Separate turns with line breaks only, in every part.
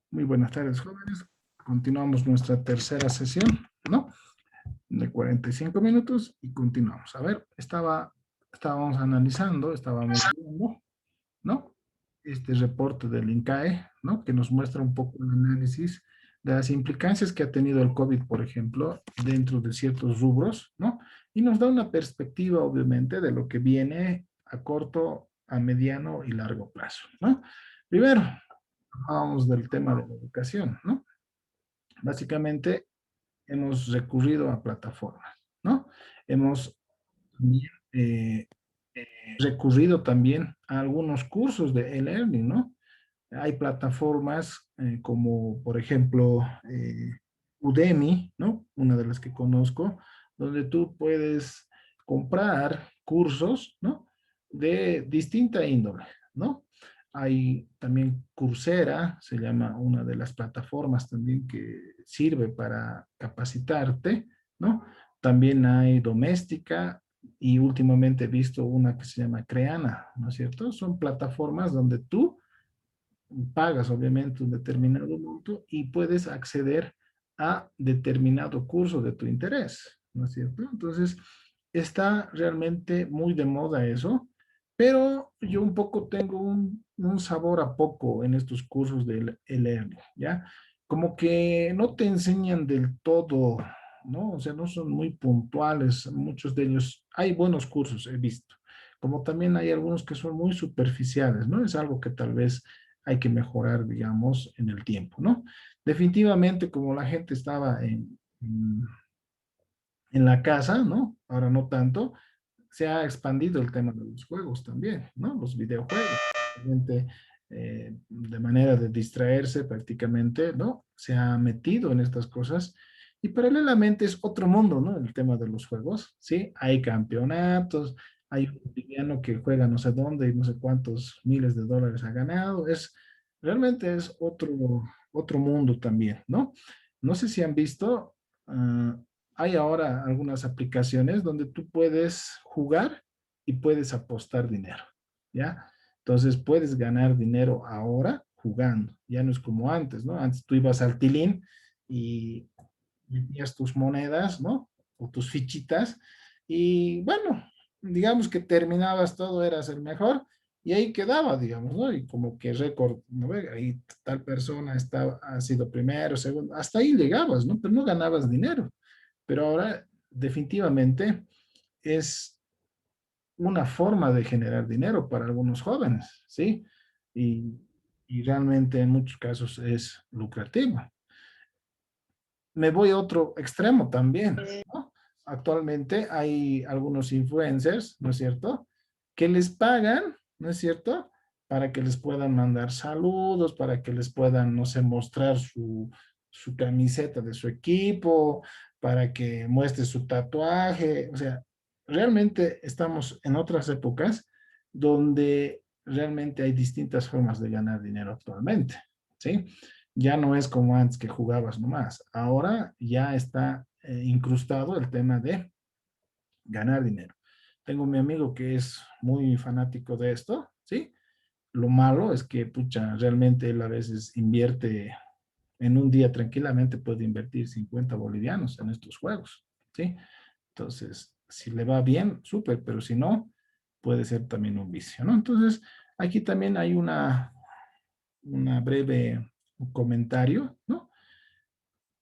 Muy buenas tardes, jóvenes. Continuamos nuestra tercera sesión, ¿no? De 45 minutos y continuamos. A ver, estábamos analizando, estábamos viendo, ¿no? Este reporte del INCAE, ¿no? Que nos muestra un poco el análisis de las implicancias que ha tenido el COVID, por ejemplo, dentro de ciertos rubros, ¿no? Y nos da una perspectiva, obviamente, de lo que viene a corto, a mediano y largo plazo, ¿no? Primero, hablábamos del tema de la educación, ¿no? Básicamente hemos recurrido a plataformas, ¿no? Hemos también, recurrido también a algunos cursos de e-learning, ¿no? Hay plataformas como, por ejemplo, Udemy, ¿no? Una de las que conozco, donde tú puedes comprar cursos, ¿no? De distinta índole, ¿no? Hay también Coursera, se llama una de las plataformas también que sirve para capacitarte, ¿no? También hay Doméstica y últimamente he visto una que se llama Creana, ¿no es cierto? Son plataformas donde tú pagas obviamente un determinado monto y puedes acceder a determinado curso de tu interés, ¿no es cierto? Entonces, está realmente muy de moda eso, pero yo un poco tengo un sabor a poco en estos cursos de e-learning, ¿ya? Como que no te enseñan del todo, ¿no? O sea, no son muy puntuales, muchos de ellos, hay buenos cursos, he visto, como también hay algunos que son muy superficiales, ¿no? Es algo que tal vez hay que mejorar, digamos, en el tiempo, ¿no? Definitivamente, como la gente estaba en la casa, ¿no? Ahora no tanto, se ha expandido el tema de los juegos también, ¿no? Los videojuegos. La gente, de manera de distraerse prácticamente, ¿no? Se ha metido en estas cosas y paralelamente es otro mundo, ¿no? El tema de los juegos, ¿sí? Hay campeonatos, hay un boliviano que juega no sé dónde y no sé cuántos miles de dólares ha ganado. Realmente es otro mundo también, ¿no? No sé si han visto, hay ahora algunas aplicaciones donde tú puedes jugar y puedes apostar dinero, ¿ya? Entonces puedes ganar dinero ahora jugando, ya no es como antes, ¿no? Antes tú ibas al tilín y metías tus monedas, ¿no? O tus fichitas y bueno, digamos que terminabas todo, eras el mejor y ahí quedaba, digamos, ¿no? Y como que récord, ¿no? Ahí tal persona ha sido primero, segundo, hasta ahí llegabas, ¿no? Pero no ganabas dinero. Pero ahora definitivamente es una forma de generar dinero para algunos jóvenes, ¿sí? Y, y realmente en muchos casos es lucrativo. Me voy a otro extremo también, ¿no? Actualmente hay algunos influencers, ¿no es cierto?, que les pagan, ¿no es cierto?, para que les puedan mandar saludos, para que les puedan, no sé, mostrar su camiseta de su equipo, para que muestre su tatuaje. O sea, realmente estamos en otras épocas donde realmente hay distintas formas de ganar dinero actualmente, ¿sí? Ya no es como antes que jugabas nomás. Ahora ya está incrustado el tema de ganar dinero. Tengo mi amigo que es muy fanático de esto, ¿sí? Lo malo es que, pucha, realmente él a veces invierte en un día tranquilamente, puede invertir 50 bolivianos en estos juegos, ¿sí? Entonces, si le va bien, súper, pero si no, puede ser también un vicio, ¿no? Entonces, aquí también hay una breve comentario, ¿no?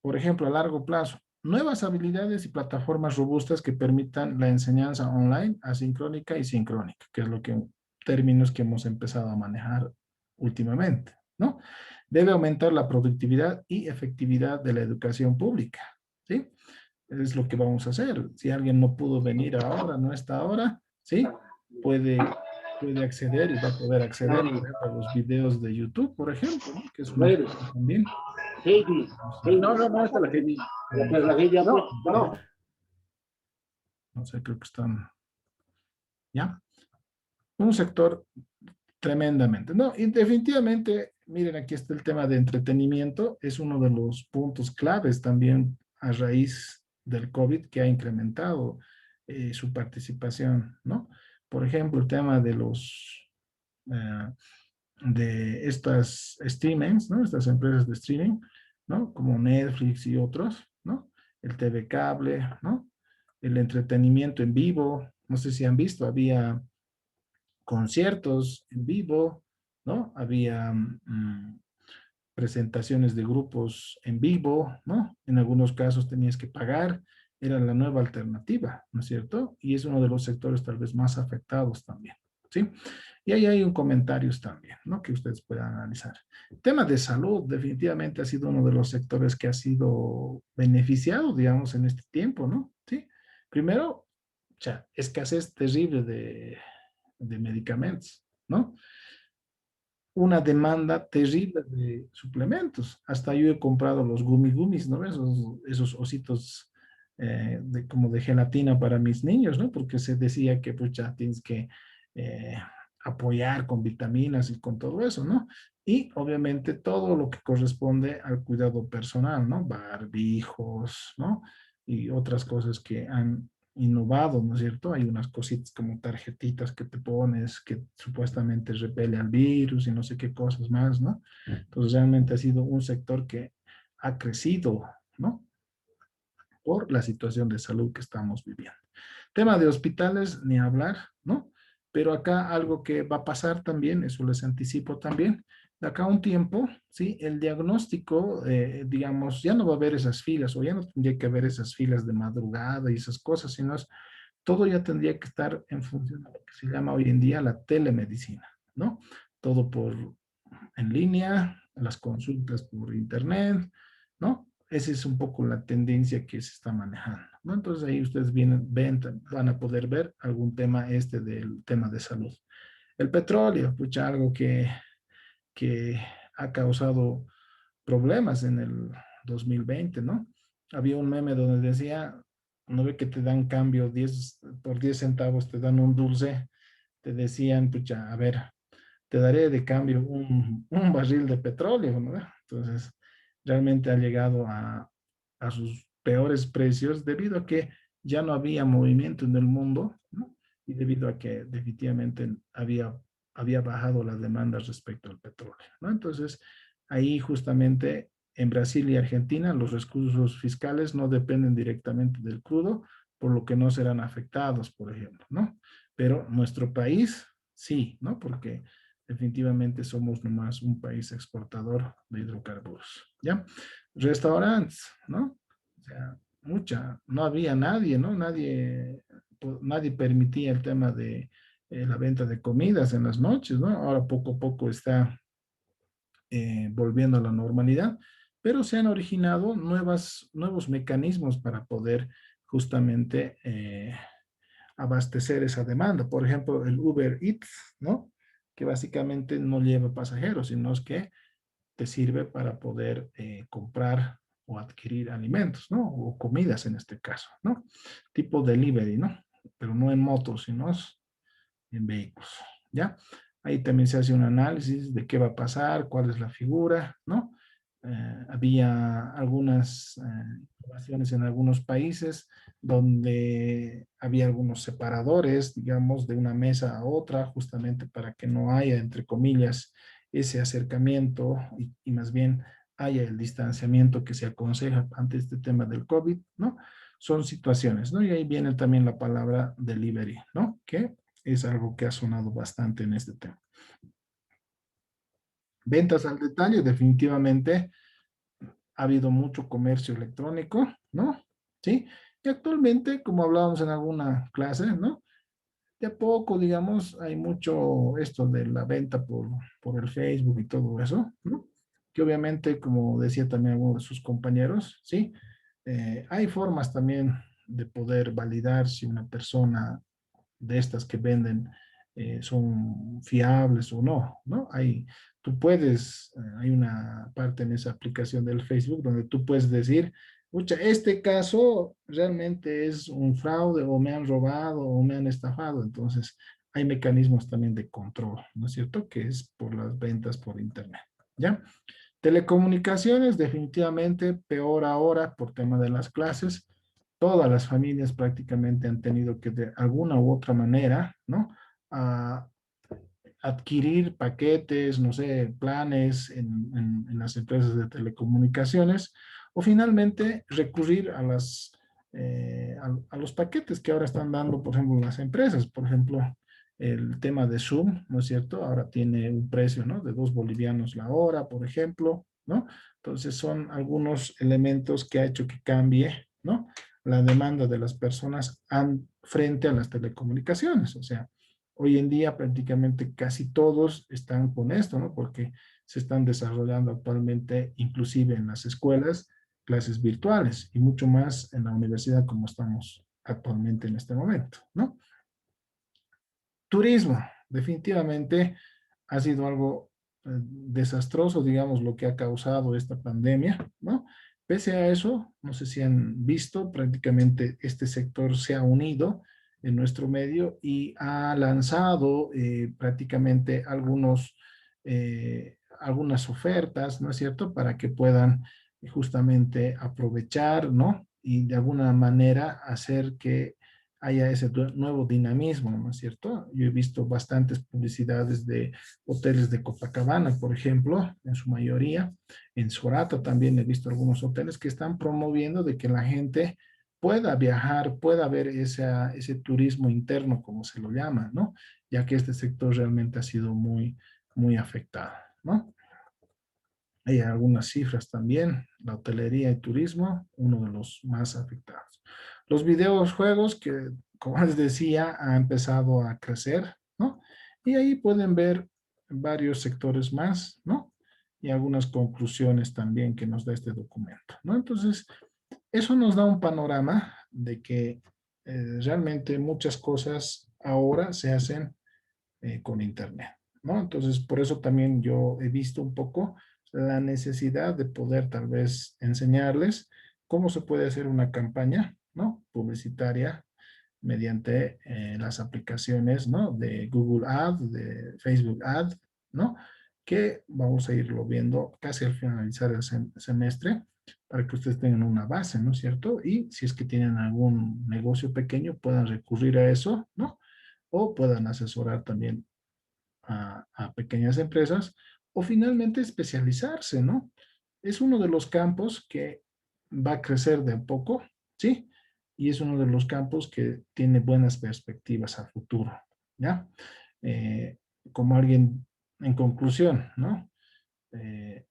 Por ejemplo, a largo plazo, nuevas habilidades y plataformas robustas que permitan la enseñanza online, asincrónica y sincrónica, que es lo que términos que hemos empezado a manejar últimamente, ¿no? Debe aumentar la productividad y efectividad de la educación pública, ¿sí? Es lo que vamos a hacer. Si alguien no pudo venir ahora, no está ahora, ¿sí? Puede acceder y va a poder acceder, por ejemplo, a los videos de YouTube, por ejemplo, ¿no? Que es una
Redes.
forma también.
Heidi.
Vamos
Hey,
a
no, no, no, está la Heidi.
ver,
La Heidi ya no, no.
no sé, creo que están, ¿ya? Un sector tremendamente, ¿no? Y definitivamente, miren, aquí está el tema de entretenimiento, es uno de los puntos claves también a raíz del COVID que ha incrementado su participación, ¿no? Por ejemplo, el tema de los de estas streamings, ¿no? Estas empresas de streaming, ¿no? Como Netflix y otros, ¿no? El TV cable, ¿no? El entretenimiento en vivo, no sé si han visto, había conciertos en vivo, ¿no? Había presentaciones de grupos en vivo, ¿no? En algunos casos tenías que pagar, era la nueva alternativa, ¿no es cierto? Y es uno de los sectores tal vez más afectados también, ¿sí? Y ahí hay un comentarios también, ¿no? Que ustedes puedan analizar. El tema de salud definitivamente ha sido uno de los sectores que ha sido beneficiado, digamos, en este tiempo, ¿no? Sí. Primero, o sea, escasez terrible de medicamentos, ¿no? Una demanda terrible de suplementos. Hasta yo he comprado los gumi gumis, ¿no? Esos ositos como de gelatina para mis niños, ¿no? Porque se decía que pues ya tienes que eh, apoyar con vitaminas y con todo eso, ¿no? Y obviamente todo lo que corresponde al cuidado personal, ¿no? Barbijos, ¿no? Y otras cosas que han innovado, ¿no es cierto? Hay unas cositas como tarjetitas que te pones que supuestamente repele al virus y no sé qué cosas más, ¿no? Entonces realmente ha sido un sector que ha crecido, ¿no? Por la situación de salud que estamos viviendo. Tema de hospitales, ni hablar, ¿no? Pero acá algo que va a pasar también, eso les anticipo también, de acá a un tiempo, ¿sí? El diagnóstico, digamos, ya no va a haber esas filas o ya no tendría que haber esas filas de madrugada y esas cosas, sino todo ya tendría que estar en función de lo que se llama hoy en día la telemedicina, ¿no? Todo en línea, las consultas por internet, ¿no? Esa es un poco la tendencia que se está manejando, ¿no? Entonces ahí ustedes van a poder ver algún tema del tema de salud. El petróleo, pues ya algo que ha causado problemas en el 2020, ¿no? Había un meme donde decía, no ve que te dan cambio 10 por 10 centavos, te dan un dulce, te decían, pucha, a ver, te daré de cambio un barril de petróleo, ¿no? Entonces, realmente ha llegado a sus peores precios debido a que ya no había movimiento en el mundo, ¿no? Y debido a que definitivamente había bajado la demanda respecto al petróleo, ¿no? Entonces, ahí justamente en Brasil y Argentina los recursos fiscales no dependen directamente del crudo, por lo que no serán afectados, por ejemplo, ¿no? Pero nuestro país sí, ¿no? Porque definitivamente somos nomás un país exportador de hidrocarburos, ¿ya? Restaurantes, ¿no? O sea, no había nadie, ¿no? Nadie permitía el tema de la venta de comidas en las noches, ¿no? Ahora poco a poco está volviendo a la normalidad, pero se han originado nuevos mecanismos para poder justamente abastecer esa demanda. Por ejemplo, el Uber Eats, ¿no? Que básicamente no lleva pasajeros, sino es que te sirve para poder comprar o adquirir alimentos, ¿no? O comidas en este caso, ¿no? Tipo delivery, ¿no? Pero no en motos, sino en vehículos, ¿ya? Ahí también se hace un análisis de qué va a pasar, cuál es la figura, ¿no? Había algunas innovaciones en algunos países donde había algunos separadores, digamos, de una mesa a otra, justamente para que no haya, entre comillas, ese acercamiento y más bien haya el distanciamiento que se aconseja ante este tema del COVID, ¿no? Son situaciones, ¿no? Y ahí viene también la palabra delivery, ¿no? Que es algo que ha sonado bastante en este tema. Ventas al detalle, definitivamente ha habido mucho comercio electrónico, ¿no? Sí. Y actualmente, como hablábamos en alguna clase, ¿no? De a poco, digamos, hay mucho esto de la venta por el Facebook y todo eso, ¿no? Que obviamente, como decía también alguno de sus compañeros, ¿sí? Hay formas también de poder validar si una persona de estas que venden son fiables o no, ¿no? Hay una parte en esa aplicación del Facebook donde tú puedes decir, pucha, este caso realmente es un fraude o me han robado o me han estafado. Entonces, hay mecanismos también de control, ¿no es cierto? Que es por las ventas por Internet, ¿ya? Telecomunicaciones, definitivamente peor ahora por tema de las clases. Todas las familias prácticamente han tenido que de alguna u otra manera, ¿no? A adquirir paquetes, no sé, planes en las empresas de telecomunicaciones, o finalmente recurrir a a los paquetes que ahora están dando, por ejemplo, las empresas. Por ejemplo, el tema de Zoom, ¿no es cierto? Ahora tiene un precio, ¿no? De 2 bolivianos la hora, por ejemplo, ¿no? Entonces son algunos elementos que ha hecho que cambie, ¿no? La demanda de las personas frente a las telecomunicaciones. O sea, hoy en día prácticamente casi todos están con esto, ¿no? Porque se están desarrollando actualmente, inclusive en las escuelas, clases virtuales y mucho más en la universidad como estamos actualmente en este momento, ¿no? Turismo, definitivamente ha sido algo desastroso, digamos, lo que ha causado esta pandemia, ¿no? Pese a eso, no sé si han visto, prácticamente este sector se ha unido en nuestro medio y ha lanzado prácticamente algunas ofertas, ¿no es cierto?, para que puedan justamente aprovechar, ¿no? Y de alguna manera hacer que haya ese nuevo dinamismo, ¿no es cierto? Yo he visto bastantes publicidades de hoteles de Copacabana, por ejemplo, en su mayoría. En Sorata también he visto algunos hoteles que están promoviendo de que la gente pueda viajar, pueda ver ese turismo interno, como se lo llama, ¿no? Ya que este sector realmente ha sido muy afectado, ¿no? Hay algunas cifras también, la hotelería y turismo, uno de los más afectados. Los videojuegos que, como les decía, ha empezado a crecer, ¿no? Y ahí pueden ver varios sectores más, ¿no? Y algunas conclusiones también que nos da este documento, ¿no? Entonces, eso nos da un panorama de que realmente muchas cosas ahora se hacen con Internet, ¿no? Entonces, por eso también yo he visto un poco la necesidad de poder tal vez enseñarles cómo se puede hacer una campaña, ¿no? Publicitaria mediante las aplicaciones, ¿no? De Google Ad, de Facebook Ad, ¿no? Que vamos a irlo viendo casi al finalizar el semestre para que ustedes tengan una base, ¿no es cierto? Y si es que tienen algún negocio pequeño, puedan recurrir a eso, ¿no? O puedan asesorar también a pequeñas empresas o finalmente especializarse, ¿no? Es uno de los campos que va a crecer de a poco, ¿sí? Y es uno de los campos que tiene buenas perspectivas a futuro, ¿ya? Eh, como alguien, en conclusión, ¿no? Eh,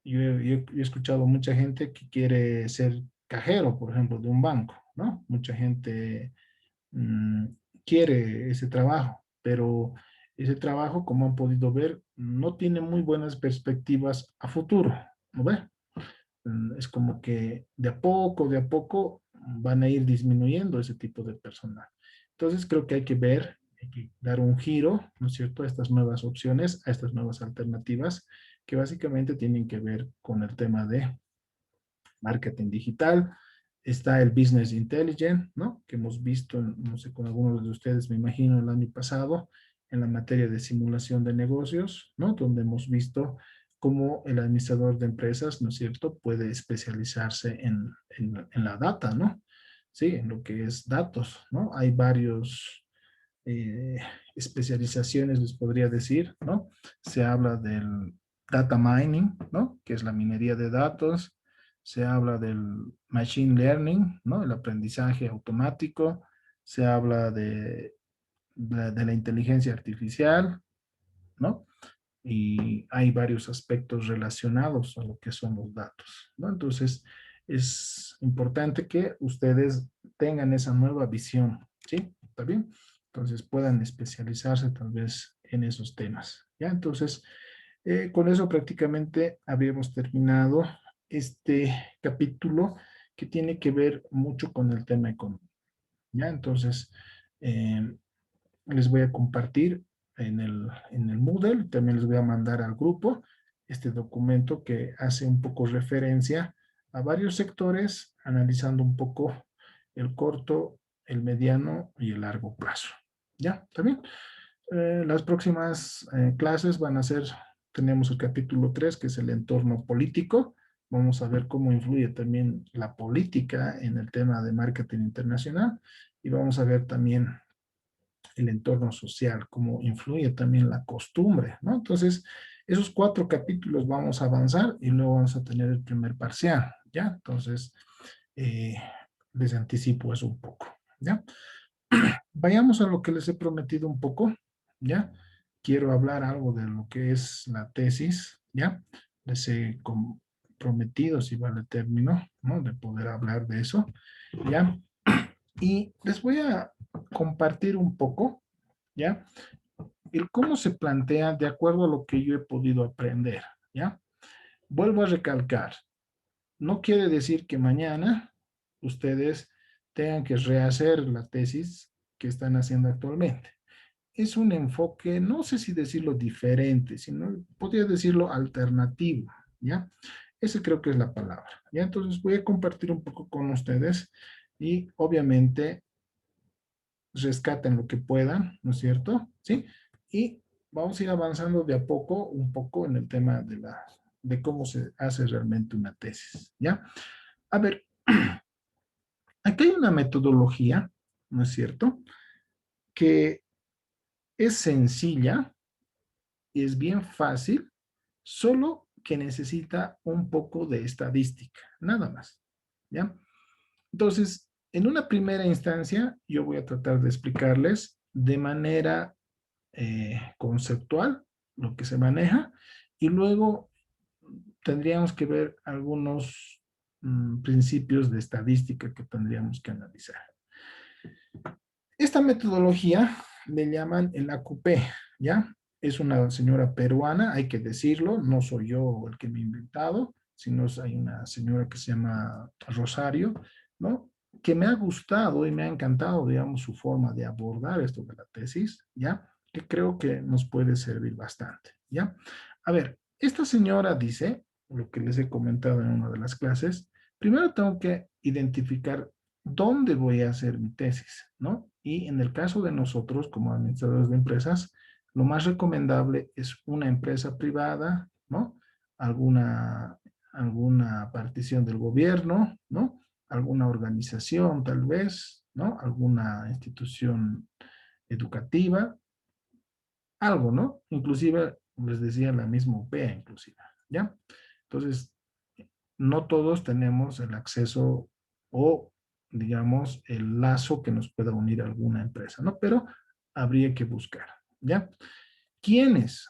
yo he escuchado mucha gente que quiere ser cajero, por ejemplo, de un banco, ¿no? Mucha gente mm, quiere ese trabajo, pero ese trabajo, como han podido ver, no tiene muy buenas perspectivas a futuro, ¿no ve? Es como que de a poco van a ir disminuyendo ese tipo de personal. Entonces creo que hay que ver, hay que dar un giro, ¿no es cierto?, a estas nuevas opciones, a estas nuevas alternativas, que básicamente tienen que ver con el tema de marketing digital. Está el Business Intelligence, ¿no? Que hemos visto, no sé, con algunos de ustedes, me imagino, el año pasado, en la materia de simulación de negocios, ¿no? Donde hemos visto cómo el administrador de empresas, ¿no es cierto?, puede especializarse en la data, ¿no? Sí, en lo que es datos, ¿no? Hay varios especializaciones, les podría decir, ¿no? Se habla del data mining, ¿no? Que es la minería de datos. Se habla del machine learning, ¿no? El aprendizaje automático. Se habla de la inteligencia artificial, ¿no? Y hay varios aspectos relacionados a lo que son los datos, ¿no? Entonces, es importante que ustedes tengan esa nueva visión, ¿sí? ¿Está bien? Entonces, puedan especializarse tal vez en esos temas, ¿ya? Entonces, con eso prácticamente habíamos terminado este capítulo que tiene que ver mucho con el tema económico, ¿ya? Entonces, eh, les voy a compartir en el Moodle, también les voy a mandar al grupo este documento que hace un poco referencia a varios sectores, analizando un poco el corto, el mediano y el largo plazo. ¿Ya? ¿Está bien? Las próximas clases van a ser, tenemos el capítulo 3 que es el entorno político. Vamos a ver cómo influye también la política en el tema de marketing internacional y vamos a ver también el entorno social, cómo influye también la costumbre, ¿no? Entonces, esos 4 capítulos vamos a avanzar y luego vamos a tener el primer parcial, ¿ya? Entonces, eh, les anticipo eso un poco, ¿ya? Vayamos a lo que les he prometido un poco, ¿ya? Quiero hablar algo de lo que es la tesis, ¿ya? Les he prometido, si vale el término, ¿no? De poder hablar de eso, ¿ya? Y les voy a compartir un poco, ¿ya? El cómo se plantea de acuerdo a lo que yo he podido aprender, ¿ya? Vuelvo a recalcar, no quiere decir que mañana ustedes tengan que rehacer la tesis que están haciendo actualmente. Es un enfoque, no sé si decirlo diferente, sino podría decirlo alternativo, ¿ya? Ese creo que es la palabra, ¿ya? Entonces voy a compartir un poco con ustedes y obviamente rescaten lo que puedan, ¿no es cierto? ¿Sí? Y vamos a ir avanzando de a poco, un poco en el tema de cómo se hace realmente una tesis, ¿ya? A ver, aquí hay una metodología, ¿no es cierto? Que es sencilla y es bien fácil, solo que necesita un poco de estadística, nada más, ¿ya? Entonces, en una primera instancia, yo voy a tratar de explicarles de manera conceptual lo que se maneja y luego tendríamos que ver algunos principios de estadística que tendríamos que analizar. Esta metodología le llaman el AQP, ¿ya? Es una señora peruana, hay que decirlo, no soy yo el que me he inventado, sino hay una señora que se llama Rosario, ¿no? Que me ha gustado y me ha encantado, digamos, su forma de abordar esto de la tesis, ¿ya? Que creo que nos puede servir bastante, ¿ya? A ver, esta señora dice, lo que les he comentado en una de las clases, primero tengo que identificar dónde voy a hacer mi tesis, ¿no? Y en el caso de nosotros como administradores de empresas, lo más recomendable es una empresa privada, ¿no? Alguna, alguna partición del gobierno, ¿no? Alguna organización tal vez, ¿no? Alguna institución educativa, algo, ¿no? Inclusive, les decía, la misma UPEA, inclusive, ¿ya? Entonces, no todos tenemos el acceso o, digamos, el lazo que nos pueda unir a alguna empresa, ¿no? Pero habría que buscar, ¿ya? ¿Quiénes?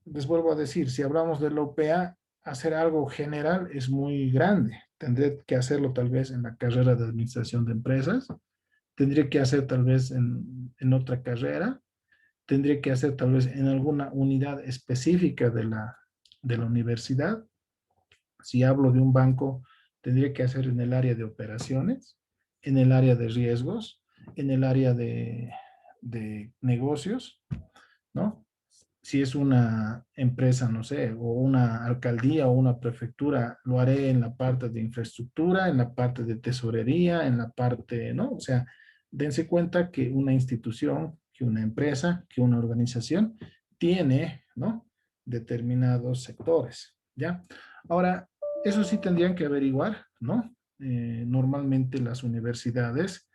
Les vuelvo a decir, si hablamos de la OPA, hacer algo general es muy grande. Tendré que hacerlo tal vez en la carrera de administración de empresas, tendría que hacer tal vez en otra carrera, tendría que hacer tal vez en alguna unidad específica de la universidad. Si hablo de un banco, tendría que hacer en el área de operaciones, en el área de riesgos, en el área de negocios, ¿no? Si es una empresa, no sé, o una alcaldía o una prefectura, lo haré en la parte de infraestructura, en la parte de tesorería, en la parte, ¿no? O sea, dense cuenta que una institución, que una empresa, que una organización tiene, ¿no? Determinados sectores, ¿ya? Ahora, eso sí tendrían que averiguar, ¿no? Normalmente las universidades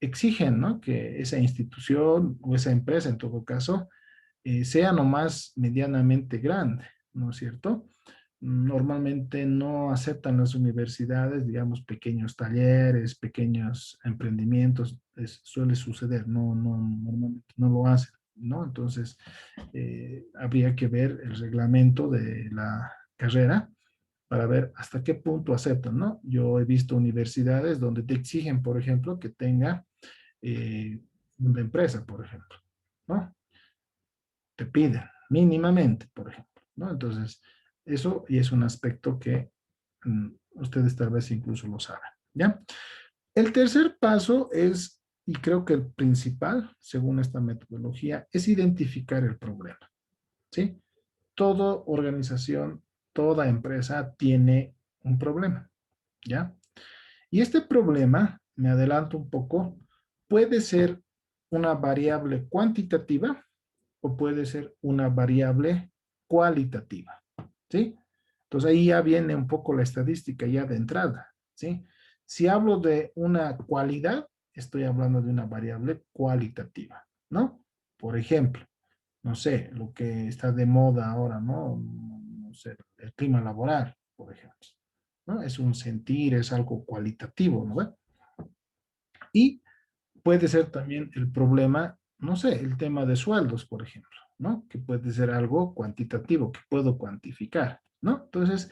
exigen, ¿no? Que esa institución o esa empresa, en todo caso, sea nomás medianamente grande, ¿no es cierto? Normalmente no aceptan las universidades, digamos, pequeños talleres, pequeños emprendimientos, suele suceder, normalmente no lo hacen, ¿no? Entonces, habría que ver el reglamento de la carrera para ver hasta qué punto aceptan, ¿no? Yo he visto universidades donde te exigen, por ejemplo, que tenga eh, una empresa, por ejemplo, ¿no? Te piden mínimamente, por ejemplo, ¿no? Entonces, eso y es un aspecto que ustedes tal vez incluso lo saben, ¿ya? El tercer paso es, y creo que el principal, según esta metodología, es identificar el problema, ¿sí? Toda organización, toda empresa tiene un problema, ¿ya? Y este problema, me adelanto un poco, puede ser una variable cuantitativa o puede ser una variable cualitativa, ¿sí? Entonces ahí ya viene un poco la estadística ya de entrada, ¿sí? Si hablo de una cualidad, estoy hablando de una variable cualitativa, ¿no? Por ejemplo, no sé, lo que está de moda ahora, ¿no? No sé, el clima laboral, por ejemplo, ¿no? Es un sentir, es algo cualitativo, ¿no? Y puede ser también el problema, no sé, el tema de sueldos, por ejemplo, ¿no? Que puede ser algo cuantitativo, que puedo cuantificar, ¿no? Entonces,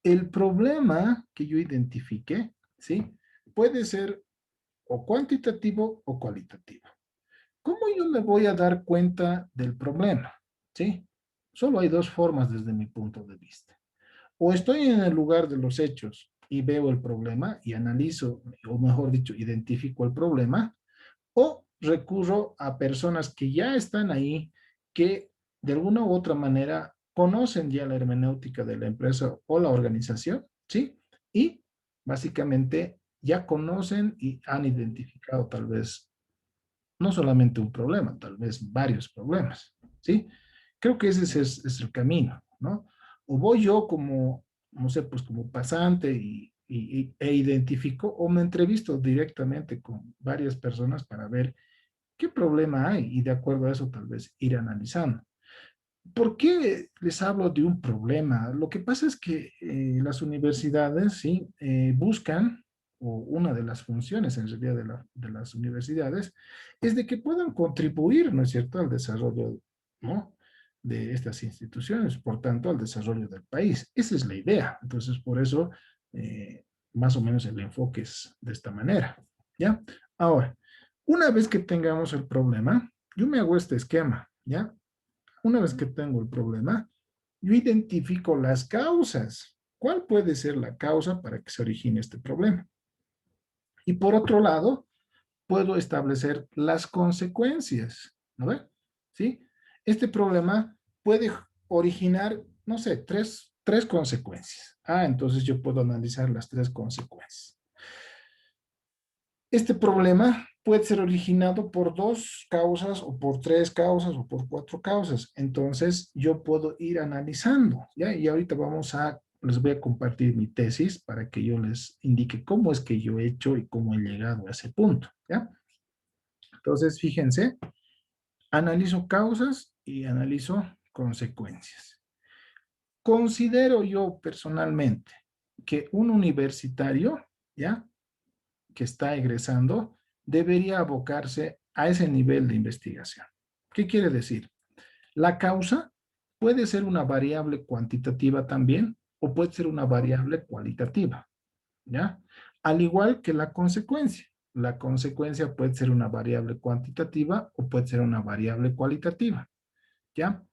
el problema que yo identifique, ¿sí? Puede ser o cuantitativo o cualitativo. ¿Cómo yo me voy a dar cuenta del problema? ¿Sí? Solo hay dos formas desde mi punto de vista. O estoy en el lugar de los hechos y veo el problema y analizo, o mejor dicho, identifico el problema, o recurro a personas que ya están ahí, que de alguna u otra manera conocen ya la hermenéutica de la empresa o la organización, ¿sí? Y básicamente ya conocen y han identificado tal vez no solamente un problema, tal vez varios problemas, ¿sí? Creo que ese es el camino, ¿no? O voy yo como, no sé, pues como pasante e identifico, o me entrevisto directamente con varias personas para ver qué problema hay y de acuerdo a eso tal vez ir analizando. ¿Por qué les hablo de un problema? Lo que pasa es que las universidades, sí, buscan, o una de las funciones en realidad de las universidades, es de que puedan contribuir, ¿no es cierto?, al desarrollo, ¿no?, de estas instituciones, por tanto, al desarrollo del país. Esa es la idea. Entonces, por eso, más o menos el enfoque es de esta manera, ¿ya? Ahora, una vez que tengamos el problema, yo me hago este esquema, ¿ya? Una vez que tengo el problema, yo identifico las causas. ¿Cuál puede ser la causa para que se origine este problema? Y por otro lado, puedo establecer las consecuencias. ¿No ve? ¿Sí? Este problema puede originar, no sé, tres consecuencias. Ah, entonces yo puedo analizar las tres consecuencias. Este problema puede ser originado por dos causas o por tres causas o por cuatro causas. Entonces, yo puedo ir analizando, ¿ya? Y ahorita les voy a compartir mi tesis para que yo les indique cómo es que yo he hecho y cómo he llegado a ese punto, ¿ya? Entonces, fíjense, analizo causas y analizo consecuencias. Considero yo personalmente que un universitario, ¿ya?, que está egresando debería abocarse a ese nivel de investigación. ¿Qué quiere decir? La causa puede ser una variable cuantitativa también o puede ser una variable cualitativa, ¿ya? Al igual que la consecuencia. La consecuencia puede ser una variable cuantitativa o puede ser una variable cualitativa, ¿ya?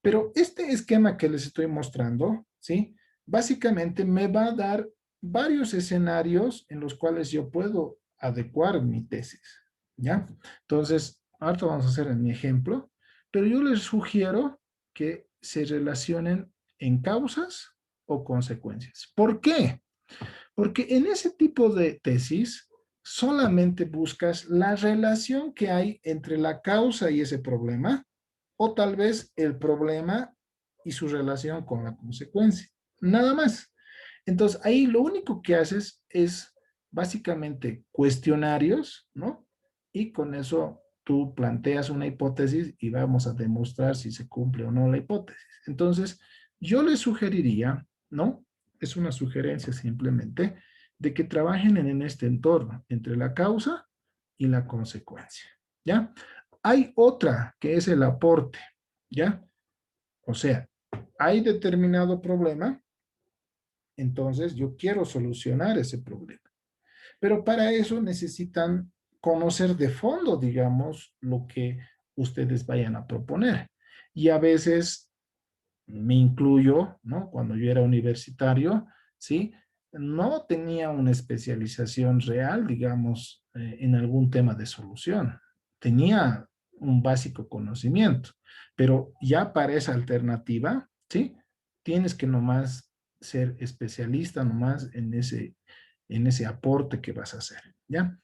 Pero este esquema que les estoy mostrando, ¿sí? Básicamente me va a dar varios escenarios en los cuales yo puedo adecuar mi tesis, ¿ya? Entonces, ahora vamos a hacer mi ejemplo, pero yo les sugiero que se relacionen en causas o consecuencias. ¿Por qué? Porque en ese tipo de tesis solamente buscas la relación que hay entre la causa y ese problema, o tal vez el problema y su relación con la consecuencia. Nada más. Entonces, ahí lo único que haces es básicamente cuestionarios, ¿no? Y con eso tú planteas una hipótesis y vamos a demostrar si se cumple o no la hipótesis. Entonces, yo les sugeriría, ¿no? Es una sugerencia simplemente de que trabajen en este entorno entre la causa y la consecuencia, ¿ya? Hay otra que es el aporte, ¿ya? O sea, hay determinado problema, entonces yo quiero solucionar ese problema. Pero para eso necesitan conocer de fondo, digamos, lo que ustedes vayan a proponer. Y a veces me incluyo, ¿no? Cuando yo era universitario, ¿sí? No tenía una especialización real, digamos, en algún tema de solución. Tenía un básico conocimiento, pero ya para esa alternativa, ¿sí? Tienes que nomás ser especialista nomás en ese aporte que vas a hacer, ¿ya?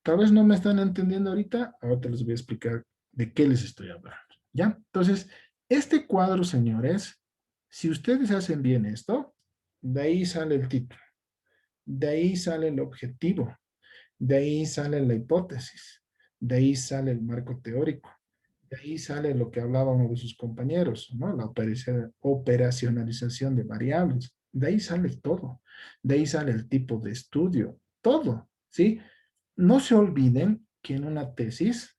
Tal vez no me están entendiendo ahorita, ahorita les voy a explicar de qué les estoy hablando, ¿ya? Entonces, este cuadro, señores, si ustedes hacen bien esto, de ahí sale el título, de ahí sale el objetivo, De ahí sale la hipótesis, de ahí sale el marco teórico, de ahí sale lo que hablaba uno de sus compañeros, ¿no? La operacionalización de variables, de ahí sale todo, de ahí sale el tipo de estudio, todo, ¿sí? No se olviden que en una tesis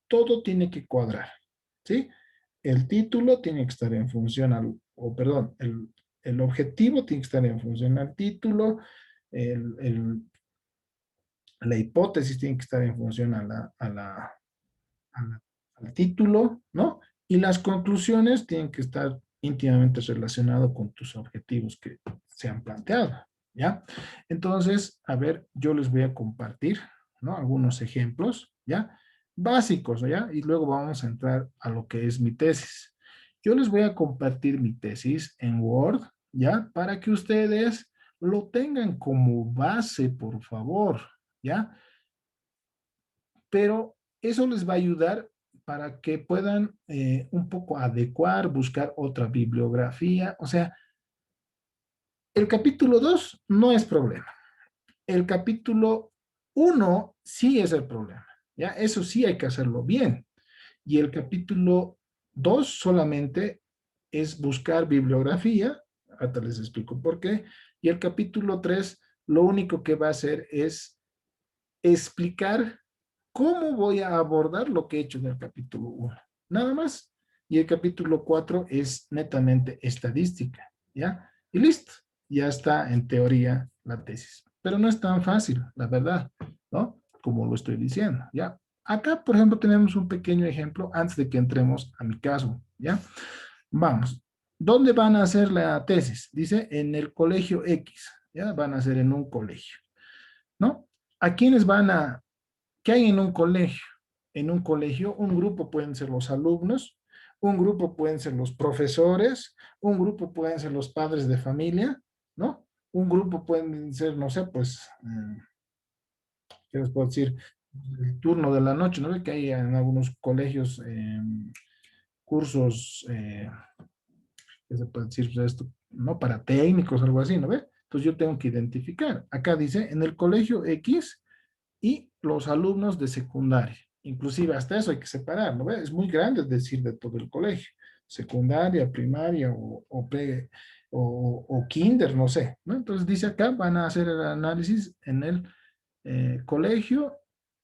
todo tiene que cuadrar, ¿sí? El título tiene que estar en función al, o perdón, el objetivo tiene que estar en función al título, el, el, la hipótesis tiene que estar en función al título, ¿no? Y las conclusiones tienen que estar íntimamente relacionadas con tus objetivos que se han planteado, ¿ya? Entonces, a ver, yo les voy a compartir, ¿no? Algunos ejemplos, ¿ya? Básicos, ¿ya? Y luego vamos a entrar a lo que es mi tesis. Yo les voy a compartir mi tesis en Word, ¿ya? Para que ustedes lo tengan como base, por favor, ¿ya? Pero eso les va a ayudar para que puedan un poco adecuar, buscar otra bibliografía. O sea, el capítulo 2 no es problema. El capítulo uno sí es el problema. ¿Ya? Eso sí hay que hacerlo bien. Y el capítulo 2 solamente es buscar bibliografía. Ahora les explico por qué. Y el capítulo 3 lo único que va a hacer es explicar cómo voy a abordar lo que he hecho en el capítulo uno. Nada más. Y el capítulo 4 es netamente estadística, ¿ya? Y listo, ya está en teoría la tesis. Pero no es tan fácil, la verdad, ¿no? Como lo estoy diciendo, ¿ya? Acá, por ejemplo, tenemos un pequeño ejemplo antes de que entremos a mi caso, ¿ya? Vamos. ¿Dónde van a hacer la tesis? Dice en el colegio X, ¿ya? Van a hacer en un colegio, ¿no? ¿A quiénes van a, qué hay en un colegio? En un colegio, un grupo pueden ser los alumnos, un grupo pueden ser los profesores, un grupo pueden ser los padres de familia, ¿no? Un grupo pueden ser, no sé, pues, ¿qué les puedo decir? El turno de la noche, ¿no? Que hay en algunos colegios cursos, ¿qué se puede decir de esto? ¿No? Para técnicos, algo así, ¿no ve? Entonces yo tengo que identificar. Acá dice, en el colegio X, y los alumnos de secundaria. Inclusive hasta eso hay que separar, ¿no? Es muy grande decir de todo el colegio, secundaria, primaria o kinder, no sé, ¿no? Entonces dice acá, van a hacer el análisis en el colegio,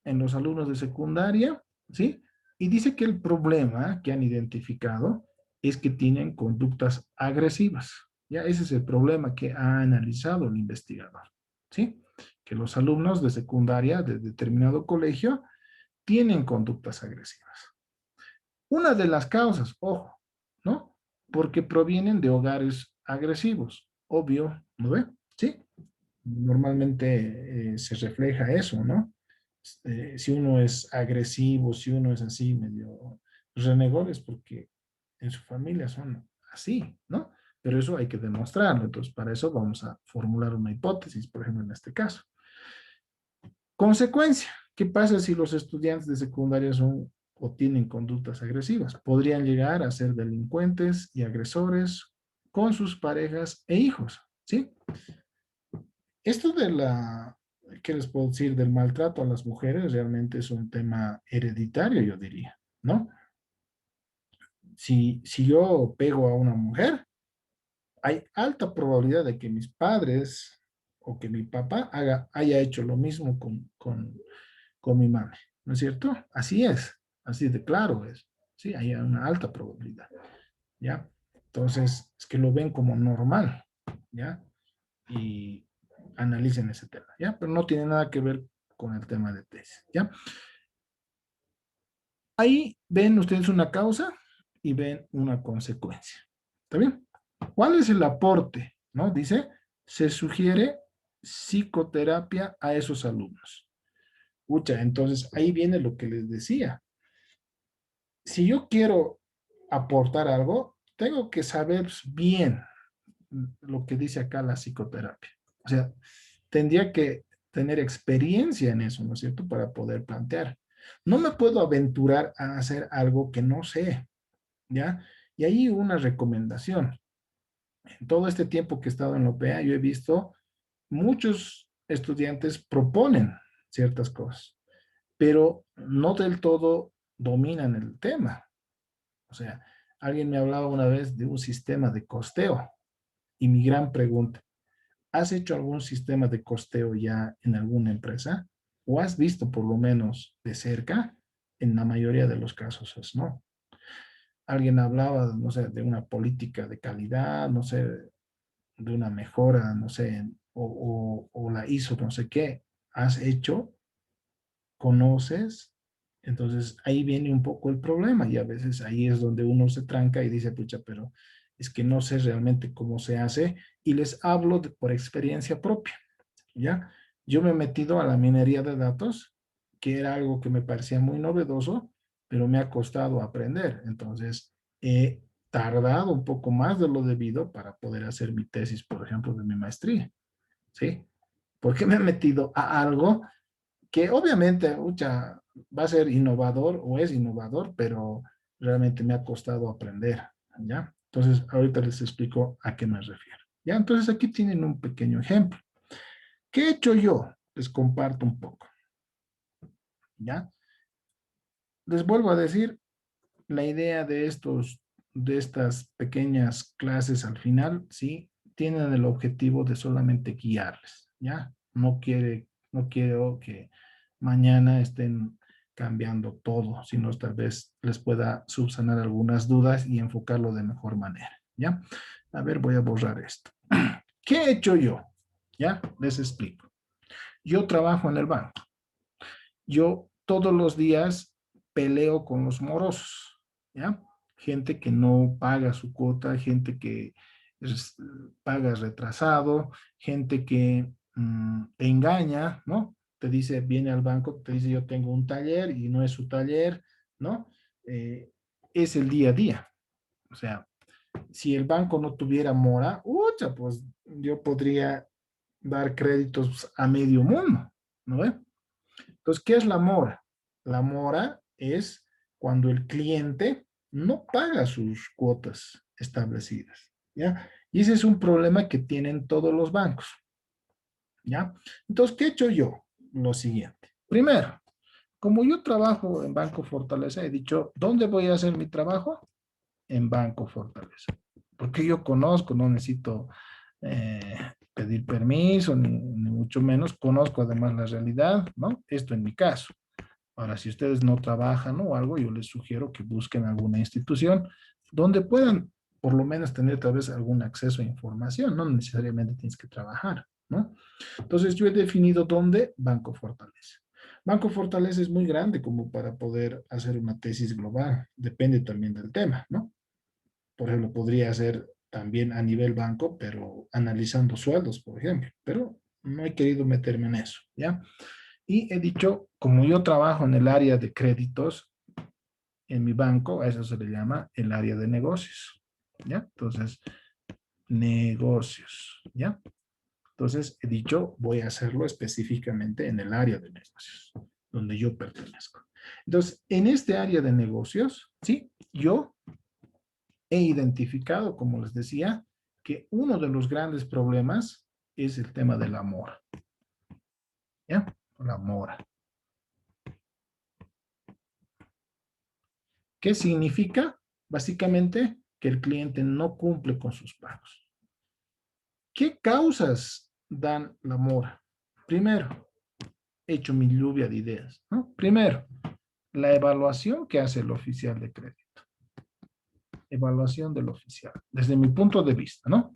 en los alumnos de secundaria, ¿sí? Y dice que el problema que han identificado es que tienen conductas agresivas. Ya ese es el problema que ha analizado el investigador, ¿sí? Que los alumnos de secundaria de determinado colegio tienen conductas agresivas. Una de las causas, ojo, ¿no? Porque provienen de hogares agresivos, obvio, ¿no ve? Sí, normalmente se refleja eso, ¿no? Si uno es agresivo, si uno es así medio renegón, es porque en su familia son así, ¿no? Pero eso hay que demostrarlo. Entonces, para eso vamos a formular una hipótesis, por ejemplo, en este caso. Consecuencia, ¿qué pasa si los estudiantes de secundaria son o tienen conductas agresivas? Podrían llegar a ser delincuentes y agresores con sus parejas e hijos, ¿sí? Esto de la, ¿qué les puedo decir? Del maltrato a las mujeres realmente es un tema hereditario, yo diría, ¿no? Si yo pego a una mujer, hay alta probabilidad de que mis padres o que mi papá haya hecho lo mismo con mi madre, ¿no es cierto? Así es, así de claro es, sí, hay una alta probabilidad, ¿ya? Entonces, es que lo ven como normal, ¿ya? Y analicen ese tema, ¿ya? Pero no tiene nada que ver con el tema de tesis, ¿ya? Ahí ven ustedes una causa y ven una consecuencia, ¿está bien? ¿Cuál es el aporte? ¿No? Dice, se sugiere psicoterapia a esos alumnos. Escucha, entonces ahí viene lo que les decía. Si yo quiero aportar algo, tengo que saber bien lo que dice acá la psicoterapia. O sea, tendría que tener experiencia en eso, ¿no es cierto? Para poder plantear. No me puedo aventurar a hacer algo que no sé, ¿ya? Y ahí una recomendación. En todo este tiempo que he estado en la OPEA, yo he visto muchos estudiantes proponen, ciertas cosas, pero no del todo dominan el tema. O sea, alguien me hablaba una vez de un sistema de costeo y mi gran pregunta, ¿has hecho algún sistema de costeo ya en alguna empresa? ¿O has visto por lo menos de cerca? En la mayoría de los casos es no. Alguien hablaba, no sé, de una política de calidad, no sé, de una mejora, no sé, o la hizo, no sé qué. ¿Has hecho? ¿Conoces? Entonces ahí viene un poco el problema y a veces ahí es donde uno se tranca y dice, pucha, pero es que no sé realmente cómo se hace y les hablo por experiencia propia, ¿ya? Yo me he metido a la minería de datos, que era algo que me parecía muy novedoso, pero me ha costado aprender. Entonces, he tardado un poco más de lo debido para poder hacer mi tesis, por ejemplo, de mi maestría, ¿sí? Porque me he metido a algo que obviamente mucha, va a ser innovador o es innovador, pero realmente me ha costado aprender, ¿ya? Entonces, ahorita les explico a qué me refiero, ¿ya? Entonces, aquí tienen un pequeño ejemplo. ¿Qué he hecho yo? Les comparto un poco, ¿ya? Les vuelvo a decir, la idea de estas pequeñas clases al final, sí, tienen el objetivo de solamente guiarles, ¿ya? No quiero que mañana estén cambiando todo, sino tal vez les pueda subsanar algunas dudas y enfocarlo de mejor manera, ¿ya? A ver, voy a borrar esto. ¿Qué he hecho yo? ¿Ya? Les explico. Yo trabajo en el banco. Yo todos los días peleo con los morosos, ¿ya? Gente que no paga su cuota, gente que paga retrasado, gente que te engaña, ¿no? Te dice, viene al banco, te dice, yo tengo un taller y no es su taller, ¿no? Eh, es el día a día. O sea, si el banco no tuviera mora, ucha, pues yo podría dar créditos a medio mundo, ¿no ve? Entonces, ¿qué es la mora? La mora es cuando el cliente no paga sus cuotas establecidas, ¿ya? Y ese es un problema que tienen todos los bancos, ¿ya? Entonces, ¿qué he hecho yo? Lo siguiente. Primero, como yo trabajo en Banco Fortaleza, he dicho, ¿dónde voy a hacer mi trabajo? En Banco Fortaleza. Porque yo conozco, no necesito pedir permiso, ni mucho menos, conozco además la realidad, ¿no? Esto en mi caso. Ahora, si ustedes no trabajan o algo, yo les sugiero que busquen alguna institución donde puedan por lo menos tener tal vez algún acceso a información, no necesariamente tienes que trabajar, ¿no? Entonces yo he definido dónde Banco Fortaleza. Banco Fortaleza es muy grande como para poder hacer una tesis global, depende también del tema, ¿no? Por ejemplo, podría ser también a nivel banco, pero analizando sueldos, por ejemplo, pero no he querido meterme en eso, ¿ya? Y he dicho, como yo trabajo en el área de créditos en mi banco, a eso se le llama el área de negocios, ¿ya? Entonces, negocios, ¿ya? Entonces, he dicho, voy a hacerlo específicamente en el área de negocios, donde yo pertenezco. Entonces, en este área de negocios, sí, yo he identificado, como les decía, que uno de los grandes problemas es el tema de la mora, ¿ya? La mora. ¿Qué significa? Básicamente que el cliente no cumple con sus pagos. ¿Qué causas dan la mora? Primero, he hecho mi lluvia de ideas, ¿no? Primero, la evaluación que hace el oficial de crédito. Evaluación del oficial, desde mi punto de vista, ¿no?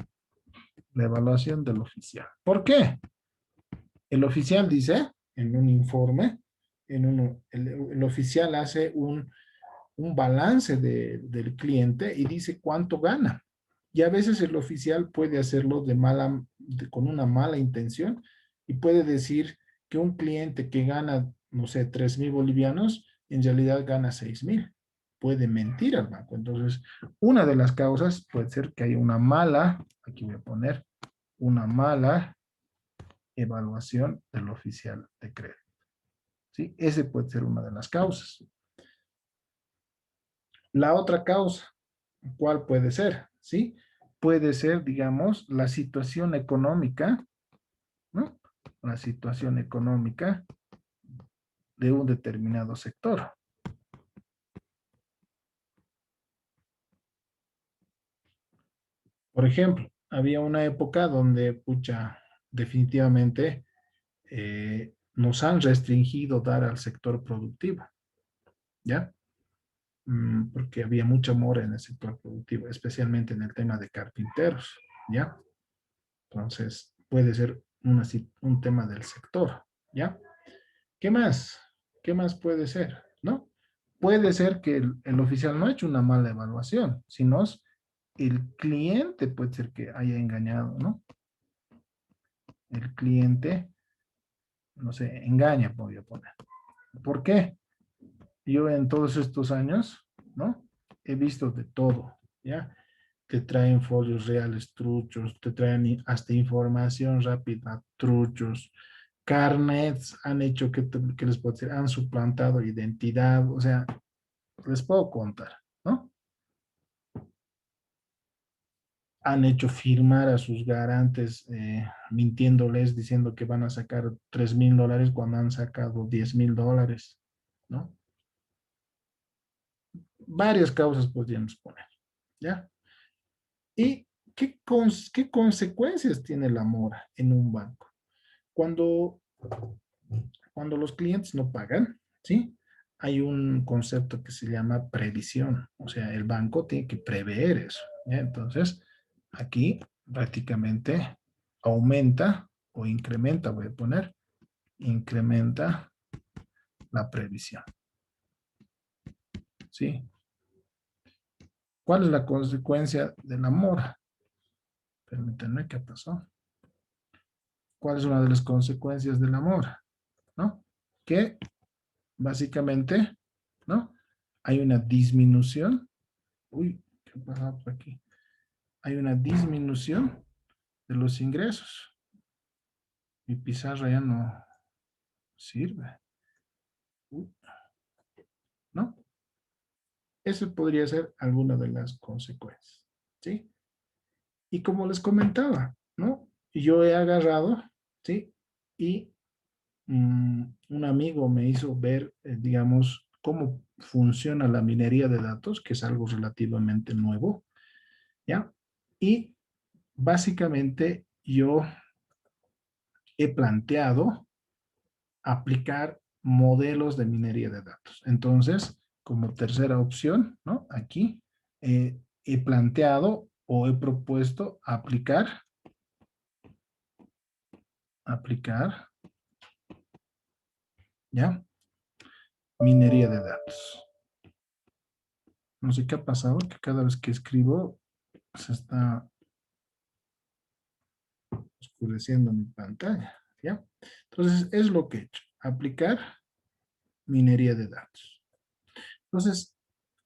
La evaluación del oficial. ¿Por qué? El oficial dice en un informe, el oficial hace un balance del cliente y dice cuánto gana. Y a veces el oficial puede hacerlo con una mala intención y puede decir que un cliente que gana, no sé, 3,000 bolivianos, en realidad gana 6,000. Puede mentir al banco. Entonces, una de las causas puede ser que haya aquí voy a poner, una mala evaluación del oficial de crédito. ¿Sí? Ese puede ser una de las causas. La otra causa, ¿cuál puede ser? ¿Sí? Puede ser, digamos, la situación económica, ¿no? La situación económica de un determinado sector. Por ejemplo, había una época donde, pucha, definitivamente nos han restringido dar al sector productivo, ¿ya? Porque había mucha mora en el sector productivo, especialmente en el tema de carpinteros, ¿ya? Entonces, puede ser un tema del sector, ¿ya? ¿Qué más? ¿Qué más puede ser? ¿No? Puede ser que el oficial no ha hecho una mala evaluación, sino el cliente puede ser que haya engañado, ¿no? El cliente, no sé, engaña, voy a poner. ¿Por qué? Yo en todos estos años, ¿no? He visto de todo, ¿ya? Te traen folios reales truchos, te traen hasta información rápida truchos, carnets han hecho que les puedo decir, han suplantado identidad, o sea, les puedo contar, ¿no? Han hecho firmar a sus garantes mintiéndoles, diciendo que van a sacar $3,000 cuando han sacado $10,000, ¿no? Varias causas podríamos poner, ¿ya? ¿Y qué consecuencias tiene la mora en un banco? Cuando, cuando los clientes no pagan, ¿sí? Hay un concepto que se llama previsión, o sea, el banco tiene que prever eso, ¿ya? Entonces, aquí prácticamente aumenta o incrementa, voy a poner, incrementa la previsión, ¿sí? ¿Cuál es la consecuencia de la mora? Permítanme, ¿qué pasó? ¿Cuál es una de las consecuencias del amor? ¿No? Que básicamente, ¿no? Hay una disminución. Uy, ¿qué ha pasado por aquí? Hay una disminución de los ingresos. Mi pizarra ya no sirve. Uy, ¿no? Eso podría ser alguna de las consecuencias, ¿sí? Y como les comentaba, ¿no? Yo he agarrado, ¿sí? Y un amigo me hizo ver, digamos, cómo funciona la minería de datos, que es algo relativamente nuevo, ¿ya? Y básicamente yo he planteado aplicar modelos de minería de datos. Entonces, como tercera opción, ¿no? Aquí he planteado o he propuesto aplicar, ¿ya? Minería de datos. No sé qué ha pasado, que cada vez que escribo se está oscureciendo mi pantalla, ¿ya? Entonces, es lo que he hecho, aplicar minería de datos. Entonces,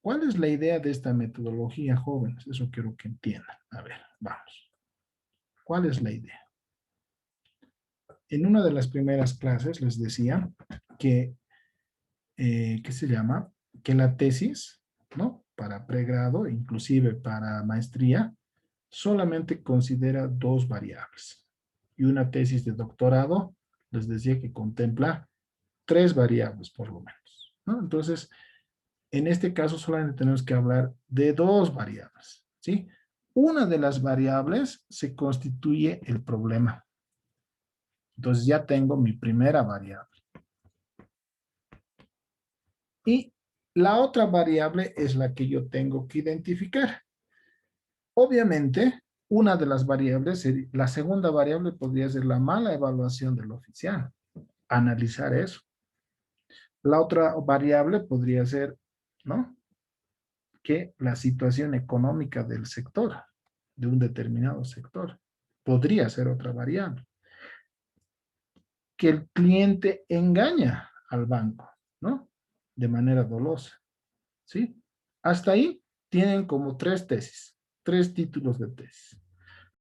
¿cuál es la idea de esta metodología, jóvenes? Eso quiero que entiendan. A ver, vamos. ¿Cuál es la idea? En una de las primeras clases les decía que, ¿qué se llama? Que la tesis, ¿no? Para pregrado, inclusive para maestría, solamente considera dos variables. Y una tesis de doctorado, les decía que contempla tres variables por lo menos, ¿no? Entonces, en este caso solamente tenemos que hablar de dos variables, ¿sí? Una de las variables se constituye el problema. Entonces ya tengo mi primera variable. Y la otra variable es la que yo tengo que identificar. Obviamente, una de las variables, la segunda variable podría ser la mala evaluación del oficial. Analizar eso. La otra variable podría ser, ¿no? Que la situación económica del sector, de un determinado sector, podría ser otra variable. Que el cliente engaña al banco, ¿no? De manera dolosa, ¿sí? Hasta ahí tienen como tres tesis, tres títulos de tesis.